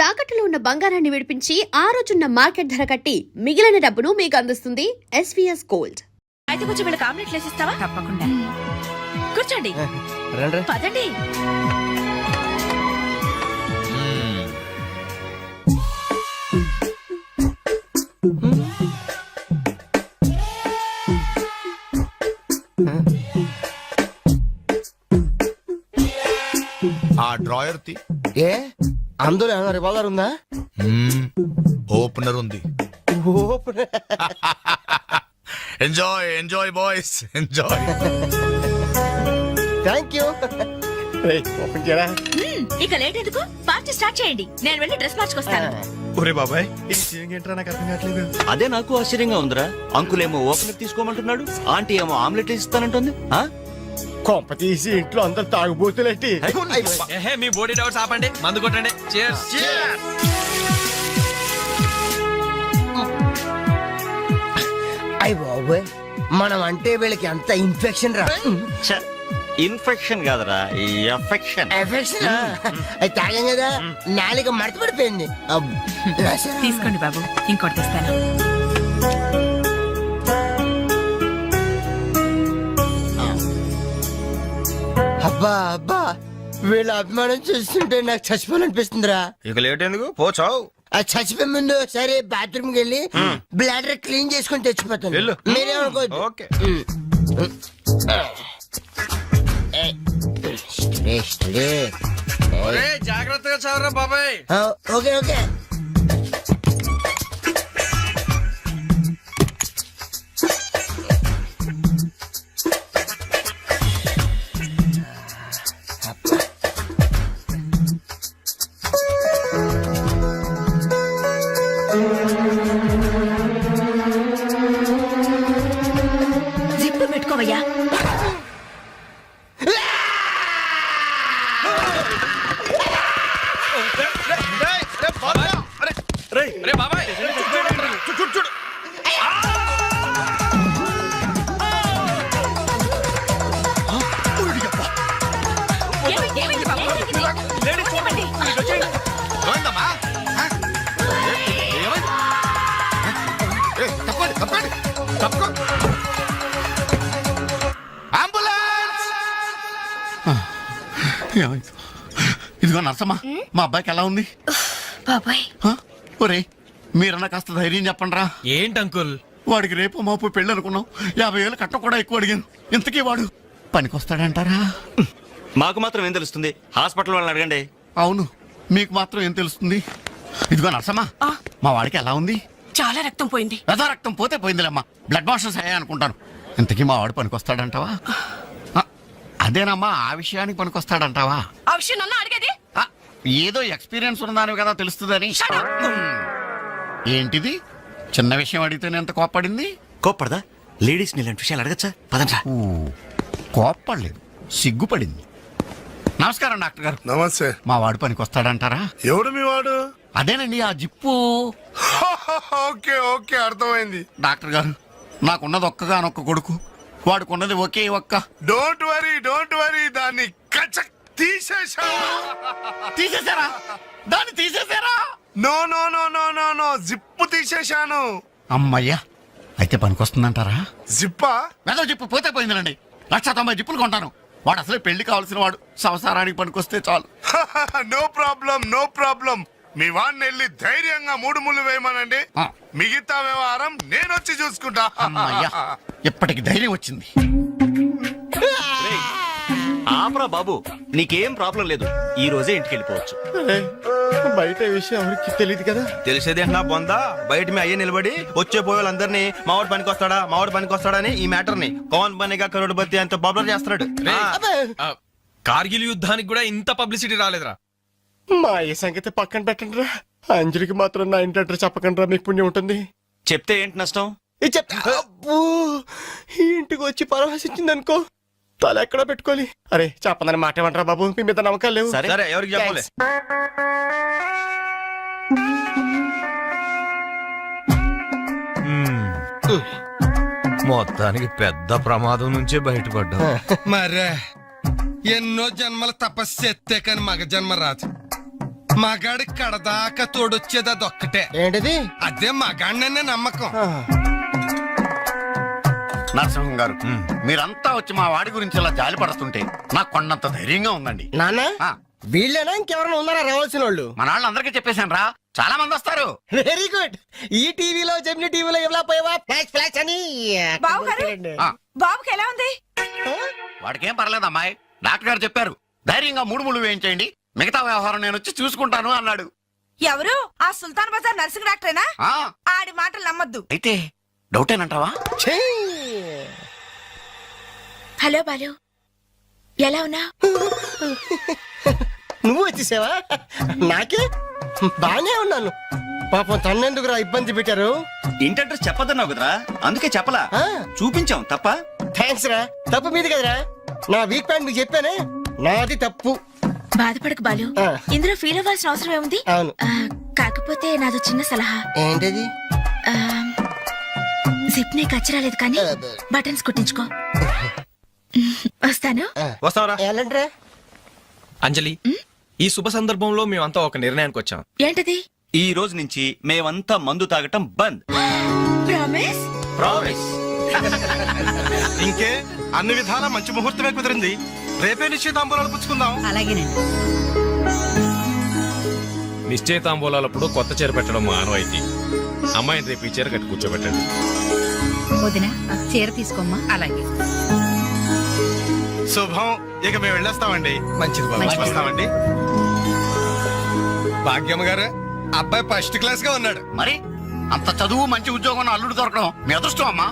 తాకట్టులో ఉన్న బంగారాన్ని విడిపించి ఆ రోజున్న మార్కెట్ ధర కట్టి మిగిలిన డబ్బును మీకు అందిస్తుంది ఎస్వీఎస్ గోల్డ్. అయితే కొంచెం వీళ్ళకి ఆమ్లెట్లు వేసిస్తావా? తప్పకుండా. కూర్చోండి, పదండి. ఆ డ్రాయర్ తి ఏ అందులో ఏమైనా రివాల్వర్ ఉందా? ఓపెనర్ ఉంది. Enjoy enjoy boys enjoy. Thank you. Open చేయరా. ఇక లేట్ ఎందుకు, పార్టీ స్టార్ట్ చేయండి. నేను వెళ్ళి డ్రెస్ మార్చుకొస్తాను. ఒరే బాబాయ్, ఈ సీన్ ఏంట్రా నాకు అర్థం కావట్లేదు. అదే నాకు ఆశ్చర్యంగా ఉందిరా. అంకుల్ ఏమో ఓపెనర్ తీసుకోమంటున్నాడు, ఆంటీ ఏమో ఆమ్లెట్ ఇస్తానంటుంది. కొంప తీసి ఇంట్లో అందరు తాగుబోతులేంటి? మీ బాడీ డౌట్స్ ఆపండి, మందు కొట్టండి. Cheers. అయ్య బాబోయ్, మనం అంటే వీళ్ళకి ఎంత ఇన్ఫెక్షన్ రా. ఇన్ఫెక్షన్ కాదురా, ఎఫెక్షన్. ఎఫెక్షన్ అది తాగాం కదా, నాలుక మడత పడిపోయింది. తీసుకోండి బాబు, ఇంకోటి తెస్తాను. అబ్బా అబ్బా, వీళ్ళ అభిమానం చూస్తుంటే నాకు చచ్చిపోవాలనిపిస్తుందిరా. ఇక లేట్ ఎందుకు, పోచావు. అది చచ్చిపోయే ముందు సరే బాత్రూమ్ కి వెళ్ళి బ్లాడర్ క్లీన్ చేసుకుని తెచ్చిపోతాను. వెళ్ళు. మీరేమనుకోవద్దు. ఓకే. జాగ్రత్తగా చదవరా బాబాయ్. Okay okay. జిప్పు పెట్టుకోవయ్యా. రే బాబాయ్, చూడు. ఏమైంది బాబు? ఏమైంది? ఏమైందమ్మా? ఏమైంది? తప్పండి తప్పండి తప్పుకో. అంబులెన్స్! ఇదిగో నర్సమ్మా, మా అబ్బాయికి ఎలా ఉంది? బాబాయ్, ఒరే మీరన్నా కాస్త ధైర్యం చెప్పండి రా. ఏంటి అంకుల్? వాడికి రేపు మాపు పెళ్ళి అనుకున్నాం, 50,000 కట్ట కూడా ఎక్కువ అడిగాను. ఇంతకీ వాడు పనికొస్తాడంటారా? మాకు మాత్రం ఏం తెలుస్తుంది, హాస్పిటల్ వాళ్ళని అడగండి. అవును, మీకు మాత్రం ఏం తెలుస్తుంది? ఇదిగో నర్సమ్మా, మా వాడికి ఎలా ఉంది? చాలా రక్తం పోయింది. రథ రక్తం పోతే పోయిందిలేమ్మా, బ్లడ్ వాషెస్ అయ్యా అనుకుంటాను. ఇంతకీ మా వాడు పనికొస్తాడంటావా? అదేనమ్మా, ఆ విషయానికి పనికొస్తాడంటావా? ఆ విషయం నన్ను అడిగేది? ఏదో ఎక్స్పీరియన్స్ ఉన్నదాని కదా తెలుస్తుందని. ఏంటిది, చిన్న విషయం అడిగితేనే ఎంత కోప్పడింది? కోప్పడదా? లేడీస్ ఇలాంటి విషయాలు అడగచ్చా? పదండ్రా. కోప్పడలేదు, సిగ్గుపడింది. నమస్కారం డాక్టర్ గారు. నమస్తే. మా వాడు పనికొస్తాడంటారా? ఎవడు మీ వాడు? అదేనండి ఆ జిప్పు. ఓకే ఓకే, అర్థమైంది. డాక్టర్ గారు, నాకున్నది ఒక్కగానొక్క కొడుకు, వాడుకున్నది ఒకే ఒక్క. డోంట్ వరీ, దాన్ని కచక్ తీసేశా. తీసేశారా? దాన్ని తీసేశారా? No no no no no no, zip తీసేశాను. అమ్మయ్యా, అయితే పనికొస్తుందంటారా? జిప్పా? మెదడు జిప్పు పోతే పోయిందిలండి. 190 జిప్పులు కొంటాను. వాడు అసలే పెళ్లి కావాల్సిన వాడు, సంసారానికి పనికొస్తే చాలు. No problem. మీ వాడిని వెళ్ళి ధైర్యంగా 3 ముళ్ళు వేయమనండి. మిగతా వ్యవహారం నేను వచ్చి చూసుకుంటా. అమ్మయ్యా, ఇప్పటికి ధైర్యం వచ్చింది. ఆపరా బాబు, నీకేం ప్రాబ్లం లేదు. ఈ రోజే ఇంటికి వెళ్ళిపోవచ్చు. బయట విషయం ఎవరికి తెలియదు కదా. తెలిసేది నా బొందా, బయట మీ అయ్యే నిలబడి వచ్చే పోయే వాళ్ళందరినీ మావాడు పనికొస్తాడా అని ఈ మ్యాటర్ ని కౌన్ బనేగా కరోడ్పతి అంత పాపులర్ చేస్తున్నాడు. కార్గిల్ యుద్ధానికి కూడా ఇంత పబ్లిసిటీ రాలేదురా. మా ఈ సంగతి పక్కన పెట్టండి రా. అంజలికి మాత్రం నా ఇంటి అడ్రస్ చెప్పకండి రా, మీకు పుణ్యం ఉంటుంది. చెప్తే ఏంటి నష్టం? ఇది చెప్తా. అబ్బో, ఈ ఇంటికి వచ్చి పరవశించింది అనుకో, తల ఎక్కడో పెట్టుకోవాలి. అరే చెప్పదని మాట ఏమంటారా బాబు, మీ మీద నమ్మకాలు లేవు. సరే ఎవరికి చెప్పలే. మొత్తానికి పెద్ద ప్రమాదం నుంచే బయటపడ్డా. మరే ఎన్నో జన్మల తపస్సు ఎత్తే కాని మగ జన్మ రాదు. మగాడి కడదాకా తోడొచ్చేది అదొక్కటే. ఏంటిది? అదే మగాడిననే నమ్మకం. నరసింహం గారు మీరంతా వచ్చి మా వాడి గురించి ఇలా జాలి పడుతుంటే నాకు కొండంత ధైర్యంగా ఉందండి. నాన్న ఆ, వీళ్ళేనా ఇంకెవరైనా ఉన్నారా రావాల్సిన వాళ్ళు? మన వాళ్ళందరికీ చెప్పేశాను రా, చాలా మంది వస్తారు. Very good. ఈ టీవీలో జెమిని టీవీలో ఎవలా పోయావా ఫ్లాష్ ఫ్లాష్ అని బావగారు? ఆ, బాబుకి ఎలా ఉంది? వాడికేం పర్లేదు అమ్మాయి, డాక్టర్ గారు చెప్పారు ధైర్యంగా 3 ముళ్ళు వేయించేయండి, మిగతా వ్యవహారం నేను వచ్చి చూసుకుంటాను అన్నాడు. ఎవరు? ఆ సుల్తాన్ బజార్ నర్సింగ్ డాక్టరేనా? ఆ, ఆడి మాటలు నమ్మద్దు. అయితే డౌటేనంటావా? ఛీ! హలో బాలు, ఎలా ఉన్నా? నువ్వు వచ్చేసావా? నాకే బానే ఉన్నాను. పాపం తన్నెందుకురా ఇబ్బంది పెట్టారు? ఇంటి అడ్రస్ చెప్పదన్నావు కదరా, అందుకే చెప్పలా. ఆ, చూపించాం తప్ప. థ్యాంక్స్ రా. తప్పు మీది కదరా. నా వీక్ పాయింట్ మీకు చెప్పానే, నాది తప్పు. బాధపడకు బాలు, ఆ. ఇందులో ఫీల్ అవ్వాల్సిన అవసరం ఏముంది? అవును. కాకపోతే నాదో చిన్న సలహా. ఏంటది? జిప్ నే కచ్చరాలేదు కానీ బటన్స్ కుట్టించుకో. వస్తాను. వస్తావరా ఎలాంటిరా? అంజలి? ఈ శుభ సందర్భంలో మేమంతా ఒక నిర్ణయానికి వచ్చాం. ఏంటది? ఈ రోజు నుంచి మేమంతా మందు తాగటం బంద్. ప్రామిస్? ప్రామిస్. ఇంకే అన్ని విధాలా మంచి ముహూర్తమే కుదిరింది. రేపే నిశ్చితాంబూలాలు పుచ్చుకుందాం. అలాగేనండి. నిశ్చయితాంబూలాలప్పుడు కొత్త చీర పెట్టడం ఆనవాయితీ. అమ్మాయిని రేపు ఈ చీర కట్టి కూర్చోబెట్టండి. వదిన చీర తీసుకోమ్మా. అలాగే. శుభం. ఇక మేము వెళ్ళేస్తామండి. మంచిది బాబు, వస్తామండి. భాగ్యమ్మ గారు, అబ్బాయి ఫస్ట్ క్లాస్ గా ఉన్నాడు. మరి అంత చదువు మంచి ఉద్యోగం ఉన్న అల్లుడు దొరకడం మీ అదృష్టం అమ్మా.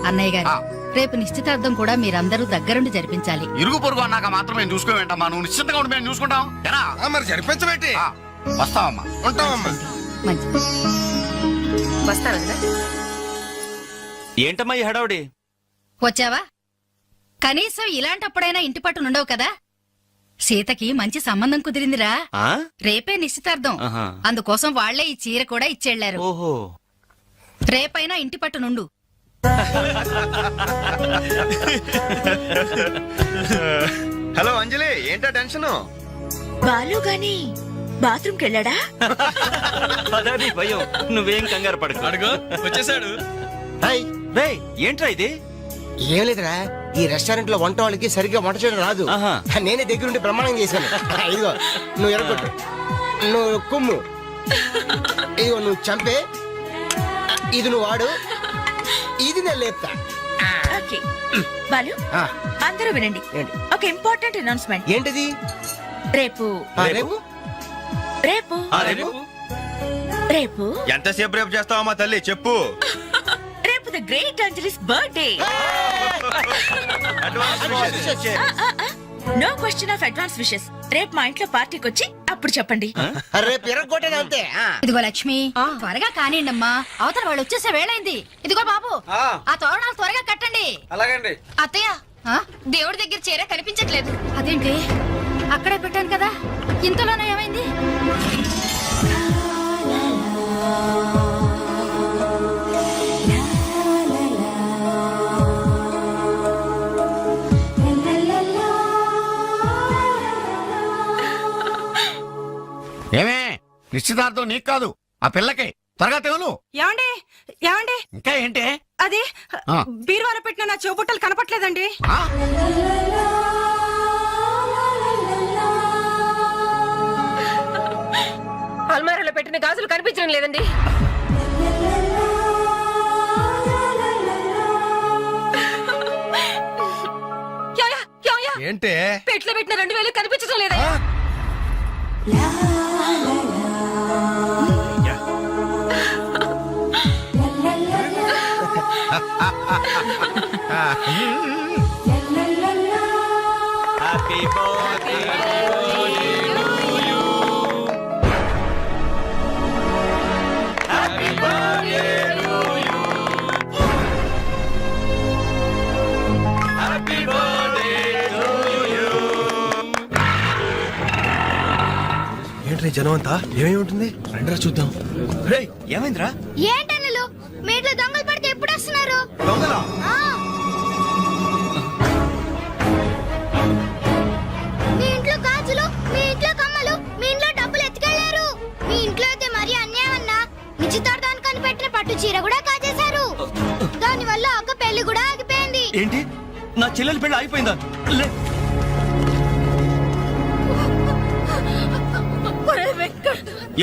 అన్నయ్య గారు, ఆ. రేపు నిశ్చితార్థం కూడా మీరందరూ దగ్గరుండి జరిపించాలి. ఇరుగు పొరుగు అన్నాక మాత్రం మేము చూసుకోవేంటమ్మా, నువ్వు నిశ్చింతగా ఉండి మేము చూసుకుంటాం. ఎరా? మరి జరిపించబెట్టి ఆ, వస్తామమ్మా. ఉంటామమ్మా. మంచిది. వస్తాను వదినా. ఏంటమ్మా ఈ హడావుడి? వచ్చావా? కనీసం ఇలాంటప్పుడైనా ఇంటి పట్టు నుండవు కదా. సీతకి మంచి సంబంధం కుదిరిందిరా. ఆ? రేపే నిశ్చితార్థం. ఆహా. అందుకోసం వాళ్లే ఈ చీర కూడా ఇచ్చెళ్లారు. ఓహో. రేపైనా ఇంటి పట్టు నుండు. హలో అంజలి, ఏంటా టెన్షన్? బాలు గాని బాత్రూమ్ కెళ్ళాడా? అదే భయం. నువ్వేం కంగారు పడకు. అడుగు, వచ్చేసాడు. హాయ్. రేయ్, ఏంట్రా ఇది? ఏం లేదురా, ఈ రెస్టారెంట్ లో వంట వాళ్ళకి సరిగ్గా వంట చేయడం రాదు. ఆహా. నేనే దగ్గరుండి ప్రమాణం చేశాను. ఇదిగో నువ్వు ఎరగొట్టు, నువ్వు కుమ్ము, ఇదిగో నువ్వు చంపే, ఇది నువ్వు వాడు, ఇది నేను లేపుతా. ఓకే. బాలు, ఆ, అందరూ వినండి. ఏంటి? ఒక ఇంపార్టెంట్ అనౌన్స్మెంట్. ఏంటిది? రేపు ఆ, రేపు రేపు రేపు రేపు ఎంతసేపు రేపు చేస్తావమ్మా తల్లి, చెప్పు. రేపు the great Anjali's birthday. No question of advance wishes. రేపు మా ఇంట్లో పార్టీకి వచ్చి అప్పుడు చెప్పండి. రేపు ఎరగొట్టేది అంతే. ఆ. ఇదిగో లక్ష్మి, త్వరగా కానివ్వండమ్మా, అవతల వాళ్ళు వచ్చేసే వేళైంది. ఇదిగో బాబు, ఆ తోరణాలు త్వరగా కట్టండి. అలాగండి. అత్తయ్య, దేవుడి దగ్గర చీర కనిపించట్లేదు. అదేంటి? అక్కడే పెట్టాను కదా, ఇంతలోనే ఏమైంది? ఏమే, నిశ్చితార్థం నీకు కాదు ఆ పిల్లకి. త్వరగా తెలు. ఏమండి ఏమండి, ఇంకా ఏంటి? అది ఆ. బీరువాలో పెట్టిన నా చెవుబుట్టలు కనపట్లేదండి. ఆ? అల్మారాలో పెట్టిన గాజులు కనిపించడం లేదండి. ఏంటే? పెట్లో పెట్టిన 2000 కనిపించడం లేదా? Happy birthday to you. Happy birthday to you. Happy birthday to you. Entry జనం అంతా? ఏమేమి ఉంటుంది? రండిరా చూద్దాం. రేయ్, ఏమైందిరా? ఏంటన్నలు, మీ ఇంట్లో దొంగలు పడితే ఎప్పుడు వస్తున్నారు? దొంగలా? మీ ఇంట్లో గాజులు, మీ ఇంట్లో కమ్మలు, మీ ఇంట్లో డబ్బులు ఎత్తుకెళ్లారు. నిశ్చితార్థానికి కనిపెట్టిన పట్టు చీర కూడా కాజేశారు. దాని వల్ల ఒక పెళ్లి కూడా ఆగిపోయింది. ఏంటి నా చెల్లెలి పెళ్లి అయిపోయిందా? లే.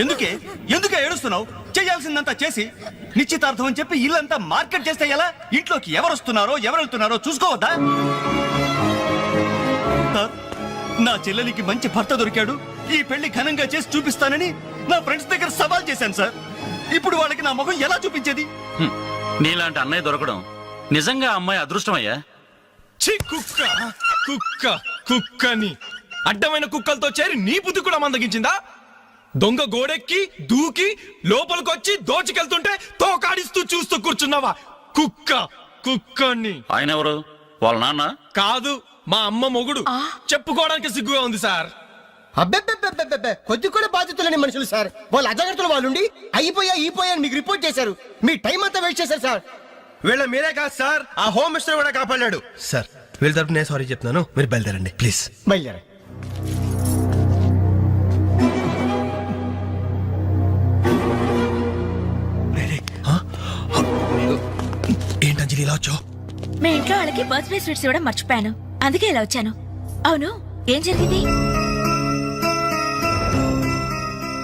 ఎందుకే ఎందుకే ఏడుస్తున్నావు? చేయాల్సిందంతా చేసి నిశ్చితార్థం అని చెప్పి ఇల్లంతా మార్కెట్ చేస్తే ఎలా? ఇంట్లోకి ఎవరు వస్తున్నారో ఎవరు వెళ్తున్నారో చూసుకోవద్దా? సార్, నా చెల్లెలికి మంచి భర్త దొరికాడు, ఈ పెళ్లి ఘనంగా చేసి చూపిస్తానని నా ఫ్రెండ్స్ దగ్గర సవాల్ చేశాను సార్. ఇప్పుడు వాళ్ళకి నా ముఖం ఎలా చూపించేది? నీలాంటి అన్నయ్య దొరకడం నిజంగా అమ్మాయి అదృష్టమయ్యా. ఛీ, కుక్క కుక్క కుక్కని అడ్డమైన కుక్కలతో చేరి నీ బుద్ధి కూడా మందగించిందా? దొంగ గోడెక్కి దూకి లోపలికొచ్చి దోచుకెళ్తుంటే తోకాడిస్తూ చూస్తూ కూర్చున్నావా? కుక్క కుక్కని. ఆయన ఎవరు? వాళ్ళ నాన్న కాదు, మా అమ్మ మొగుడు. చెప్పుకోవడానికి సిగ్గుగా ఉంది సార్. అబ్బెబ్బెబ్బెబ్బెబ్బె, కొద్ది కూడా బాధ్యత లేని మనుషులు సార్. వాళ్ళు అజాగ్రత్తలు వాళ్ళుండి అయిపోయా మీకు రిపోర్ట్ చేశారు. మీ టైం అంతా వేస్ట్ చేశారు సార్. వీళ్ళ మీరే కాదు సార్, ఆ హోమ్ మినిస్టర్ కూడా కాపాడాడు సార్. వీళ్ళ తరపు నేను సారీ చెప్తున్నాను, మీరు బయలుదేరండి ప్లీజ్. బయలుదేరా. ఏంటంజలి ఇలా వచ్చావు? మీ ఇంట్లో వాళ్ళకి బర్త్డే స్వీట్స్ ఇవ్వడం మర్చిపోయాను, అందుకే ఇలా వచ్చాను. అవును, ఏం జరిగింది?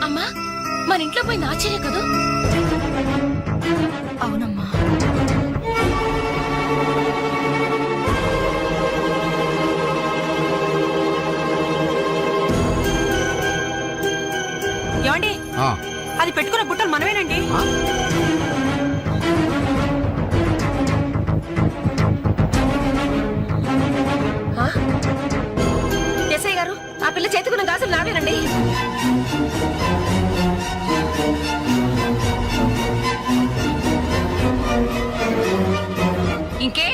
అమ్మా, మన ఇంట్లో పోయింది ఆశ్చర్య కదా? అవునమ్మా. ఏమండి, అది పెట్టుకున్న బుట్టలు మనమేనండి. ఎస్ఐ గారు, ఆ పిల్ల చేతుకున్న గాజులు నావేనండి. ఇంకే,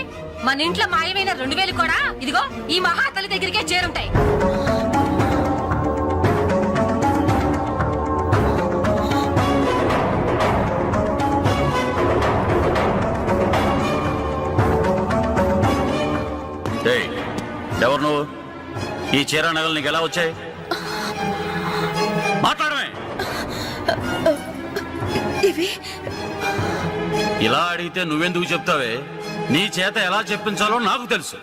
మన ఇంట్లో మాయమైన 2000 కూడా ఇదిగో ఈ మహాతల్లి దగ్గరికే చేరుంటాయి. ఎవరు నువ్వు? ఈ చీర నగలు నీకు ఎలా వచ్చాయి? మాట్లాడమే. ఇలా అడిగితే నువ్వెందుకు చెప్తావే? నీ చేత ఎలా చెప్పించాలో నాకు తెలుసు.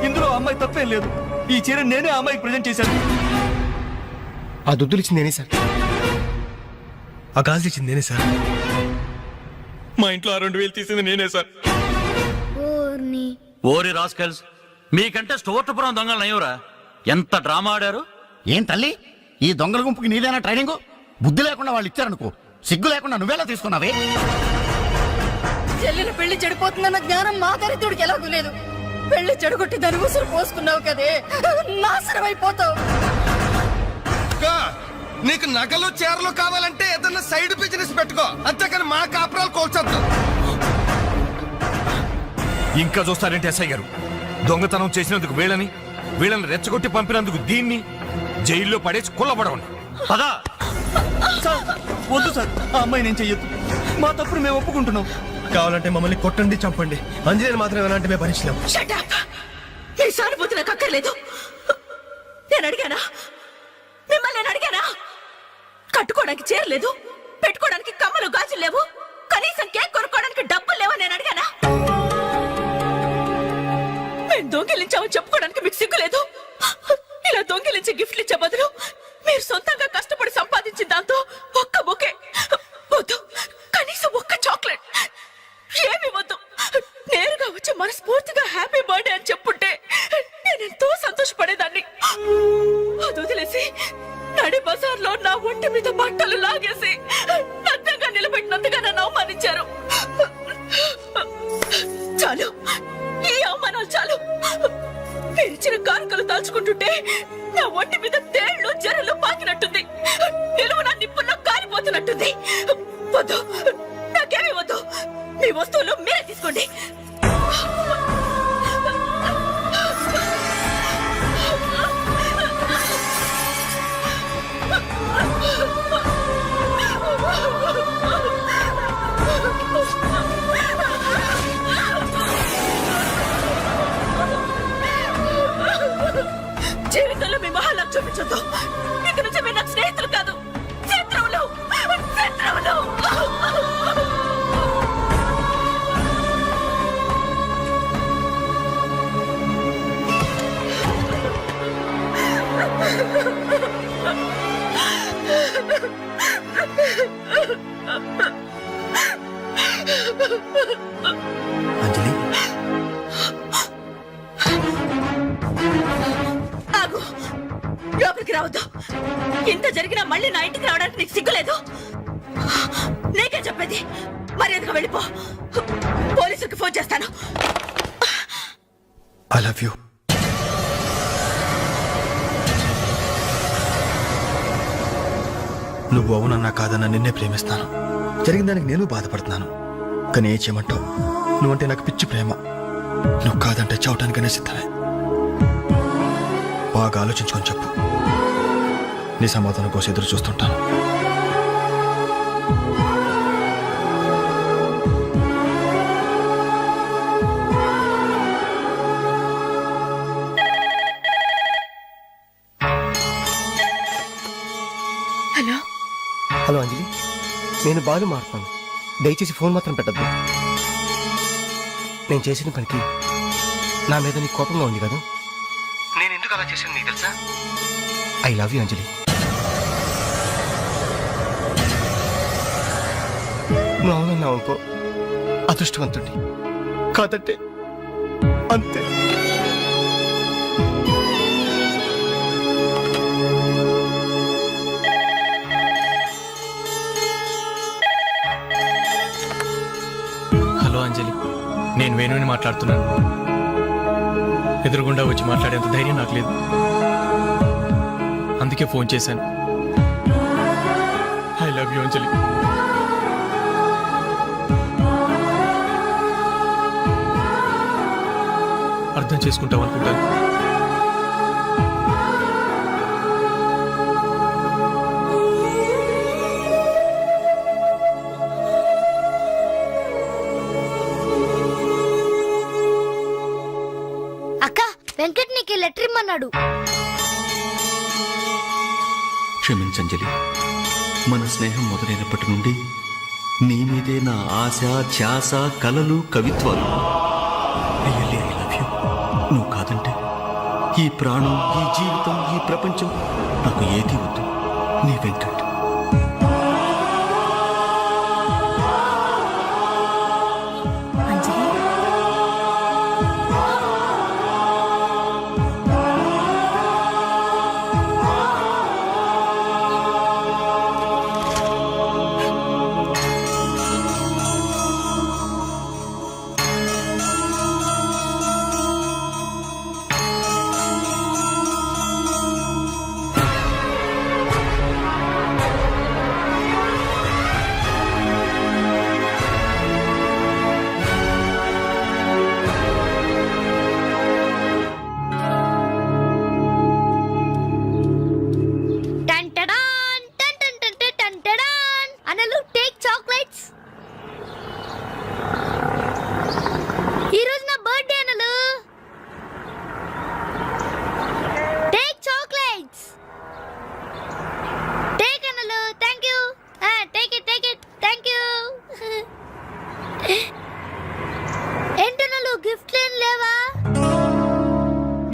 ఇందులో అమ్మాయి తప్పేం లేదు. ఈ చీర నేనే అమ్మాయికి ప్రజెంట్ చేశాను. ఆ దుద్దులు ఇచ్చింది నేనే సార్, ఆ గాజులు ఇచ్చింది నేనే సార్, మా ఇంట్లో ఆ 2000 తీసింది నేనే సార్. ఓరి రాస్కల్స్, మీకంటే స్టోర్టపురం దొంగలు నయ్యవరా? ఎంత డ్రామా ఆడారు. ఏం తల్లి, ఈ దొంగల గుంపుకి నీదేనా ట్రైనింగ్? బుద్ధి లేకుండా వాళ్ళు ఇచ్చారనుకో, సిగ్గు లేకుండా నువ్వెలా తీసుకున్నావే? చెల్లెలు పెళ్లి చెడిపోతుందన్న జ్ఞానం మా దరిద్రుడికి ఎలాగూ లేదు. పెళ్లి చెడగొట్టి దాని ఉసురు పోసుకున్నావు కదే, నాశనం అయిపోతావు. నీకు నగలు చీరలు కావాలంటే ఏదన్నా సైడ్ బిజినెస్ పెట్టుకో, అంతేకాని మా కాపురాలు కోల్చొద్దు. ఇంకా చూస్తారేంటి ఎస్ఐ గారు? దొంగతనం చేసినందుకు వీళ్ళని రెచ్చగొట్టి పంపినందుకు దీన్ని జైల్లో పడేసి కుల్లబడవండి. పదా సార్, వద్దు సార్, ఆ అమ్మాయి నేను చెయ్యొద్దు. మా తప్పుడు మేము ఒప్పుకుంటున్నాం. కావాలంటే మమ్మల్ని కొట్టండి, చంపండి, అంజనేని మాత్రం ఎలాంటి మేము భరించలేం. మీ సానుభూతి నాకు అక్కర్లేదు. నేను అడిగానా? మిమ్మల్ని నేను అడిగానా? కట్టుకోవడానికి చీరలేదు, పెట్టుకోవడానికి కమ్మలు గాజులు లేవు, కనీసం కేక్ కొనుక్కోవడానికి డబ్బులు లేవా నేను అడిగానా? మేము దొంగిలించామని చెప్పుకోవడానికి మీకు సిగ్గులేదు? ఇలా దొంగిలించి గిఫ్ట్లు ఇచ్చే బదులు మీరు సొంతంగా కష్టపడి సంపాదించిన దాంతో ఒక్క బొకే వద్దు, కనీసం ఒక్క చాక్లెట్ ఏమి వద్దు, నేరుగా వచ్చి మనస్ఫూర్తిగా హ్యాపీ బర్త్డే అని చెప్పుంటే నేను ఎంతో సంతోషపడేదాన్ని. అది వదిలేసి నడి బజార్లో నా ఒంటి మీద బట్టలు లాగేసి నగ్నంగా నిలబెట్టినందుగా నన్ను అవమానించారు. చాలు, ఈ అవమానాలు చాలు. తెరిచిన కానుకలు దాచుకుంటుంటే నా ఒంటి మీద తేళ్లు జరలు పాకినట్టుంది, నిలువు నా నిప్పుల్లో కాలిపోతున్నట్టుంది. వద్దు, నాకేమీ వద్దు. మీ వస్తువులు మీరే తీసుకోండి. అంజలి ఆగు, లోపలికి రావద్దు. ఇంత జరిగినా మళ్ళీ నా ఇంటికి రావడానికి నీకు సిగ్గులేదు? నీకే చెప్పేది, మర్యాదగా వెళ్ళిపో. పోలీసులకు ఫోన్ చేస్తాను. I love you. నువ్వు అవునన్నా కాదన్నా నిన్నే ప్రేమిస్తాను. జరిగిన దానికి నేను బాధపడుతున్నాను. కానీ ఏం చేయమంటావు? నువ్వంటే నాకు పిచ్చి ప్రేమ. నువ్వు కాదంటే చావటానికనే సిద్ధమే. బాగా ఆలోచించుకొని చెప్పు. నీ సమాధానం కోసం ఎదురు చూస్తుంటాను. హలో హలో అంజలి, నేను బాలు మారుతాను. దయచేసి ఫోన్ మాత్రం పెట్టద్దు. నేను చేసిన పనికి నా మీద నీకు కోపంగా ఉంది కదా? నేను ఎందుకు అలా చేశాను నీకు తెలుసా? ఐ లవ్ యూ అంజలి. నువ్వు అవునన్నావు అనుకో, అదృష్టవంతుడి. కాదంటే అంతే. హలో అంజలి, నేను వేణుని మాట్లాడుతున్నాను. ఎదురుగుండా వచ్చి మాట్లాడేంత ధైర్యం నాకు లేదు. అందుకే ఫోన్ చేశాను. ఐ లవ్ యూ అంజలి. అర్థం చేసుకుంటావు అనుకుంటాను. అక్క, వెంకట్ నీకు లెటర్ ఇమ్మన్నాడు. క్షమించంజలి, మన స్నేహం మొదలైనప్పటి నుండి నీ మీదే నా ఆశ, ధ్యాస, కలలు, కవిత్వాలు. Really I love you. నువ్వు కాదంటే ఈ ప్రాణం, ఈ జీవితం, ఈ ప్రపంచం నాకు ఏది వద్దు. నీ వెంకట్. అంజలి, టంటడాన్, టంటడాన్. అనలు టేక్ చాక్లెట్స్. ఈ రోజు నా బర్త్డే అనలు. Take chocolates. టేక్ అనలు. Thank you. Take it. Thank you. ఏంటనలు గిఫ్ట్ లేని లేవా?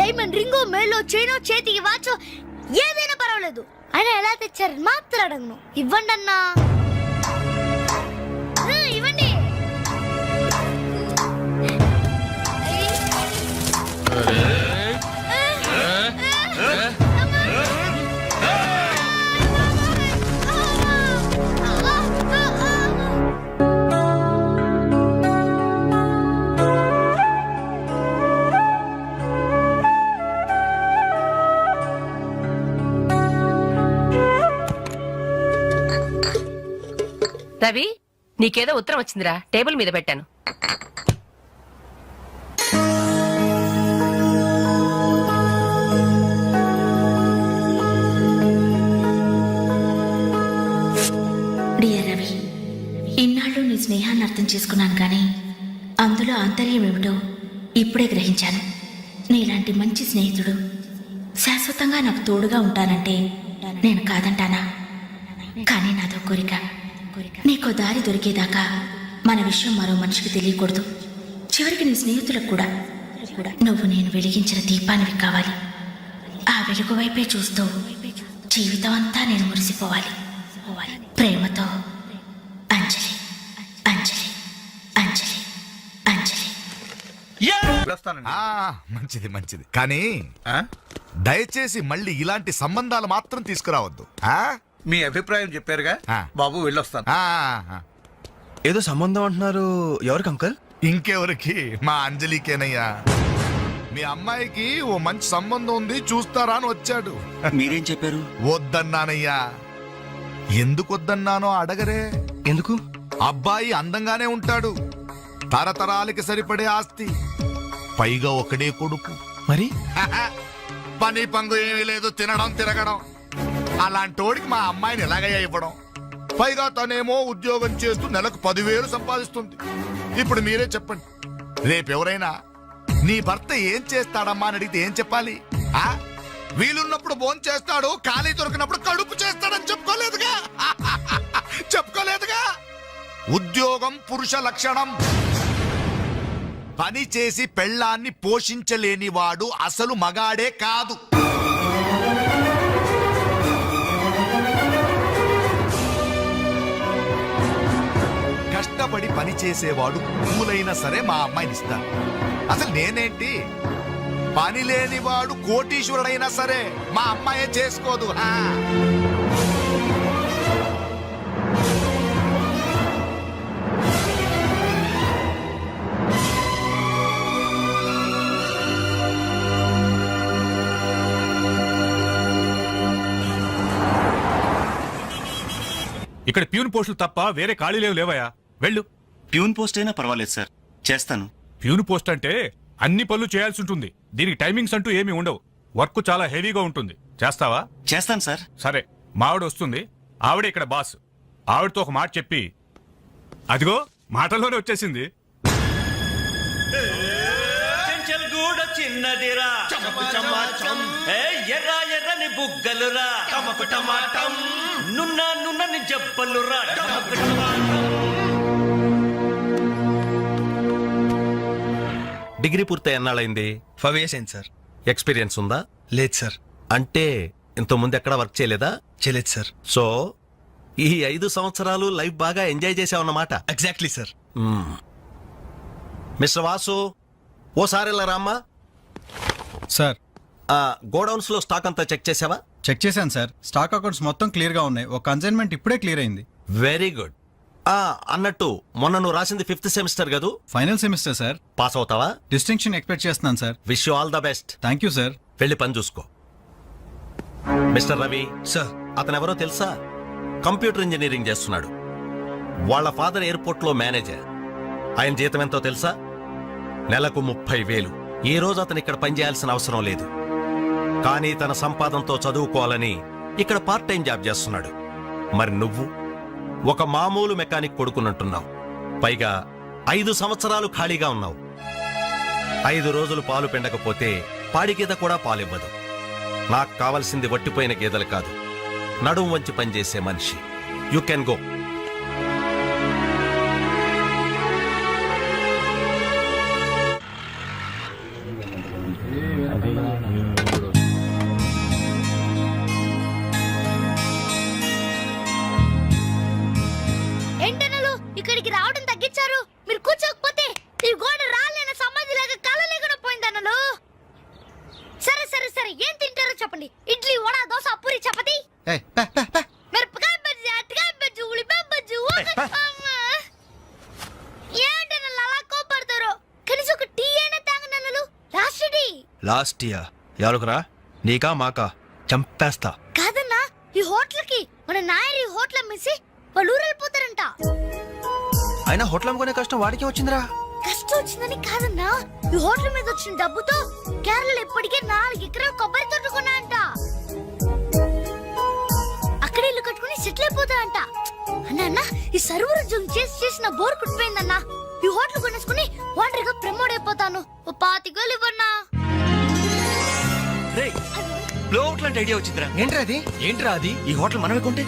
డైమండ్ రింగో, మేలో చైనో, చేతికి వాచో ఏదైనా పర్వాలేదు. ఆయన ఎలా తెచ్చారని మాత్రం అడగను. ఇవ్వండి అన్నా. ఇవ్వండి. రవి, నీకేదో ఉత్తరం వచ్చిందిరా, టేబుల్ మీద పెట్టాను. డియర్ రవి, ఇన్నాళ్ళు నీ స్నేహాన్ని అర్థం చేసుకున్నాను, కానీ అందులో ఆంతర్యం ఏమిటో ఇప్పుడే గ్రహించాను. నీలాంటి మంచి స్నేహితుడు శాశ్వతంగా నాకు తోడుగా ఉంటానంటే నేను కాదంటానా? కానీ నాదో కోరిక. నీకో దారి దొరికేదాకా మన విషయం మరో మనిషికి తెలియకూడదు. చివరికి నీ స్నేహితులకు కూడా నువ్వు నేను వెలిగించిన దీపానివి కావాలి. ఆ వెలుగు వైపే చూస్తూ జీవితం అంతా నేను మురిసిపోవాలి. ప్రేమతో అంజలి. అంజలి. వెళ్ళొస్తానండి. మంచిది మంచిది కానీ దయచేసి మళ్ళీ ఇలాంటి సంబంధాలు మాత్రం తీసుకురావద్దు. మీ అభిప్రాయం చెప్పారుగా ఆ. బాబు వెళ్ళొస్తాను. ఆ, ఏదో సంబంధం అంటున్నారు, ఎవరికి అంకల్? ఇంకెవరికి? మా అంజలికేనయ్యా. మీ అమ్మాయికి ఓ మంచి సంబంధం ఉంది, చూస్తారా అని వచ్చాడు. మీరేం చెప్పారు? వద్దన్నానయ్యా. ఎందుకు వద్దన్నానో అడగరే. ఎందుకు? అబ్బాయి అందంగానే ఉంటాడు, తరతరాలకి సరిపడే ఆస్తి, పైగా ఒకడే కొడుకు. మరి పని పంగు ఏమీ లేదు, తినడం తిరగడం. అలాంటోడికి మా అమ్మాయిని ఎలాగయ్యా ఇవ్వడం? పైగా తనేమో ఉద్యోగం చేస్తూ నెలకు 10,000 సంపాదిస్తుంది. ఇప్పుడు మీరే చెప్పండి, రేపెవరైనా నీ భర్త ఏం చేస్తాడమ్మా అని అడిగితే ఏం చెప్పాలి? వీలున్నప్పుడు భోజనం చేస్తాడు, ఖాళీ దొరికినప్పుడు కడుపు చేస్తాడని చెప్పుకోలేదుగా. చెప్పుకోలేదుగా. ఉద్యోగం పురుష లక్షణం. పని చేసి పెళ్ళాన్ని పోషించలేనివాడు అసలు మగాడే కాదు. కష్టపడి పని చేసేవాడు పూలైనా సరే మా అమ్మాయిని ఇస్తాను. అసలు నేనేంటి, పని లేనివాడు కోటీశ్వరుడైనా సరే మా అమ్మాయే చేసుకోదు. ఇక్కడ ప్యూన్ పోస్టులు తప్ప వేరే ఖాళీ లేవయా. వెళ్ళు. ప్యూన్ పోస్ట్ అయినా పర్వాలేదు సార్, చేస్తాను. ప్యూన్ పోస్ట్ అంటే అన్ని పనులు చేయాల్సి ఉంటుంది. దీనికి టైమింగ్స్ అంటూ ఏమీ ఉండవు. వర్క్ చాలా హెవీగా ఉంటుంది. చేస్తావా? చేస్తాను సార్. సరే, మా ఆవిడ వస్తుంది. ఆవిడే ఇక్కడ బాస్. ఆవిడతో ఒక మాట చెప్పి, అదిగో మాటల్లోనే వచ్చేసింది. చిన్నదిరా ఎర్ర ఎర్రని బుగ్గలురా, నున్న నున్నని జబ్బలురా. డిగ్రీ పూర్తి ఎన్నాళ్ళైంది? 5 years అయింది సార్. ఎక్స్పీరియన్స్ ఉందా? లేదు సార్. అంటే ఇంత ముందు ఎక్కడ వర్క్ చేయలేదా? చేయలేదు సార్. సో ఈ 5 సంవత్సరాలు లైఫ్ బాగా ఎంజాయ్ చేసావన్నమాట. Exactly sir. మిస్టర్ వాసు, ఓసారి ఇలా రామ్మా. సార్, గోడౌన్స్ లో స్టాక్ అంతా చెక్ చేసావా? చెక్ చేశాను సార్. స్టాక్ అకౌంట్స్ మొత్తం క్లియర్ గా ఉన్నాయి. ఒక కన్సైన్మెంట్ ఇప్పుడే క్లియర్ అయింది. Very good. అన్నట్టు మొన్న నువ్వు రాసింది 5th సెమిస్టర్ కదూ? Final semester sir. పాస్ అవుతావా? డిస్టింక్షన్ ఎక్స్పెక్ట్ చేస్తున్నాను sir. Wish you all the best. Thank you sir. వెళ్ళి పని చూసుకో. మిస్టర్ రవి సార్, అతను ఎవరో తెలుసా? కంప్యూటర్ ఇంజనీరింగ్ చేస్తున్నాడు. వాళ్ళ ఫాదర్ ఎయిర్పోర్ట్ లో మేనేజర్. ఆయన జీతం ఎంతో తెలుసా? నెలకు 30,000. ఈ రోజు అతను ఇక్కడ పనిచేయాల్సిన అవసరం లేదు, కానీ తన సంపాదనతో చదువుకోవాలని ఇక్కడ పార్ట్ టైం జాబ్ చేస్తున్నాడు. మరి నువ్వు ఒక మామూలు మెకానిక్ కొడుకున్నట్టున్నావు. పైగా 5 సంవత్సరాలు ఖాళీగా ఉన్నావు. 5 రోజులు పాలు పిండకపోతే పాడి గీత కూడా పాలివ్వదు. నాకు కావలసింది వట్టిపోయిన గేదెలు కాదు, నడుము వంచి పనిచేసే మనిషి. You can go. ఏంటనలు ఇక్కడికి రావడం తగ్గించారు? మీరు కూర్చోకపోతే ఈ గోడ రాలేన సమాధి లాగా కలలేకుండా పోయిందన్నలు. సరే సరే సరే, ఏం తింటారో చెప్పండి. ఇడ్లీ, వడ, దోశ, పూరి, చపాతి, మిరపకాయ బజ్జీ, అరటికాయ బజ్జీ, ఉల్లిపాయ బజ్జీ. ఏంటనలు అలా కోపడతారు? కనీసం ఒక టీ అయినా తాగనన్నలు. Last tea. లాస్ట్ ఇయర్ ఎవరుకురా? నీకా మాకా? చంపేస్తా. కాదన్నా, ఈ హోటల్ కి మన నాయర్ ఈ హోటల్ అమ్మేసి వాళ్ళు ఊరు వెళ్ళిపోతారంట. అయినా హోటల్ అమ్ముకునే కష్టం వాడికి వచ్చిందిరా. కష్టం వచ్చిందని కాదన్నా, ఈ హోటల్ మీద వచ్చిన డబ్బుతో కేరళలో ఇప్పటికే 4 ఎకరాలు కొబ్బరి తోట కొన్నాయంట. అక్కడ ఇల్లు కట్టుకుని సెటిల్ అయిపోతాయంట. అన్న ఈ సర్వర్ ఉద్యోగం చేసిన బోర్ కుట్టిపోయిందన్నా. ఈ హోటల్ కొనేసుకుని వాంటరీగా ప్రమోట్ అయిపోతాను. ఓ 25,000 ఇవ్వన్నా. బ్లోఅవుట్ లాంటి ఐడియా వచ్చిందిరా. ఏంట్రా అది? ఈ హోటల్ మనమే కొంటే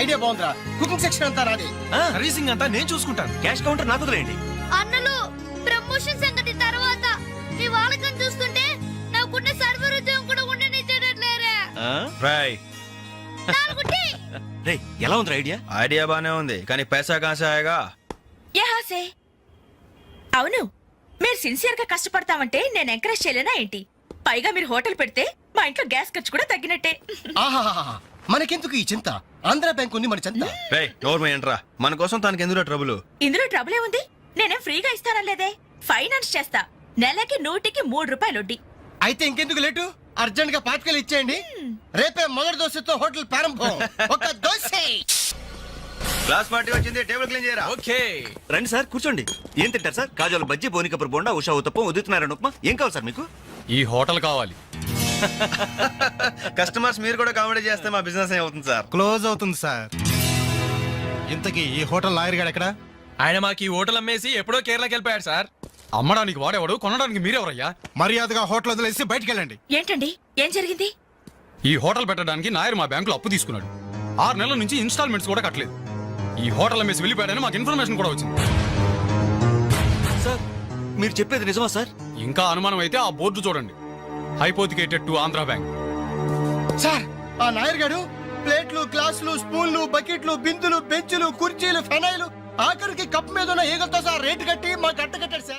ఐడియా బాగుందిరా. కుకింగ్ సెక్షన్ అంతా రాది, సర్వీసింగ్ అంతా నేను చూసుకుంటాను. క్యాష్ కౌంటర్ నాకు వదిలేయండి. అన్నలు, ప్రమోషన్ సంగతి తర్వాత. మీ వాళ్ళకం చూస్తుంటే నాకున్న సర్వర్ ఉద్యోగం కూడా ఉండనిచ్చేటట్లేరా. రే, ఎలా ఉంది ఐడియా? ఐడియా బానే ఉంది, కానీ పైసా కాసాయగా. అవును, మీరు సిన్సియర్ గా కష్టపడతామంటే నేను ఎంకరేజ్ చేయలేనా ఏంటి? పైగా మీరు హోటల్ పెడితే మా ఇంట్లో గ్యాస్ ఖర్చు కూడా తగ్గినట్టే. ఆహాహాహా. మనకెందుకు ఈ చింత? ఆంధ్ర బ్యాంక్ ఉంది మన చింత. రే నోరు ఏంట్రా, మన కోసం తనకి ఎందులో ట్రబుల్? ఇందులో ట్రబుల్ ఏముంది? నేనేం ఫ్రీగా ఇస్తానలేదే, ఫైనాన్స్ చేస్తా. నెలకి 100కి 3 రూపాయలు వడ్డీ. అయితే ఇంకెందుకు లేటు? అర్జెంట్ గా పాతికలు ఇచ్చేయండి. రేపే మొదటి దోశతో హోటల్ ప్రారంభం. ఒక దోశ. క్లాస్ పార్టీ వచ్చింది, టేబుల్ క్లీన్ చేయరా. ఓకే రండి సార్ కూర్చోండి. ఏం తింటారు సార్? కాజాలు బజ్జీ, బోనికపూర్ బోండా, ఉషా ఉత్తప్పం, ఉదితనారాయణ ఉప్మా. ఏం కావాలి సార్ మీకు? ఈ హోటల్ కావాలి. కస్టమర్స్ మీరు కూడా కామెడీ చేస్తే మా బిజినెస్ ఏమవుతుంది సార్? క్లోజ్ అవుతుంది సార్. ఇంతకీ ఈ హోటల్ లాయర్ గారు ఎక్కడ? ఆయన మాకు ఈ హోటల్ అమ్మేసి ఎప్పుడో కేరళకి వెళ్ళిపోయాడు సార్. అమ్మడానికి వాడేవాడు, కొనడానికి మీరెవరయ్యా? మర్యాదగా హోటల్ వదిలేసి బయటికి వెళ్ళండి. ఏంటండి, ఏం జరిగింది? ఈ హోటల్ పెట్టడానికి నాయర్ మా బ్యాంకులో అప్పు తీసుకున్నాడు. 6 నెలల నుంచి ఇన్స్టాల్మెంట్స్ కూడా కట్టలేదు. ఈ హోటల్ అమ్మేసి వెళ్ళిపోయాడని మాకు ఇన్ఫర్మేషన్ కూడా వచ్చింది. సార్ మీరు చెప్పేది నిజమా సార్? ఇంకా అనుమానం అయితే ఆ బోర్డు చూడండి, hypothecated to Andhra bank. Sir ఆ నాయర్ గారు ప్లేట్లు, గ్లాసులు, స్పూన్లు, బకెట్లు, బిందులు, బెంచులు, కుర్చీలు, ఫెనాయిలు, ఆఖరికి కప్ మీద ఉన్న ఈగలతో సార్ రేటు కట్టి మాకు అట్ట కట్టాడు సార్.